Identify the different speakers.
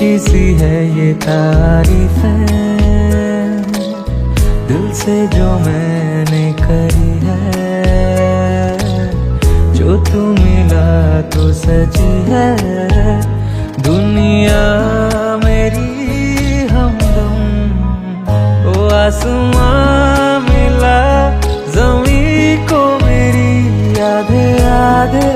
Speaker 1: मीठी सी है ये तारीफें दिल से जो मैंने करी है, जो तू मिला तो सजी है दुनिया मेरी हमदम। ओ आसमां मिला ज़मीं को मेरी आधे आधे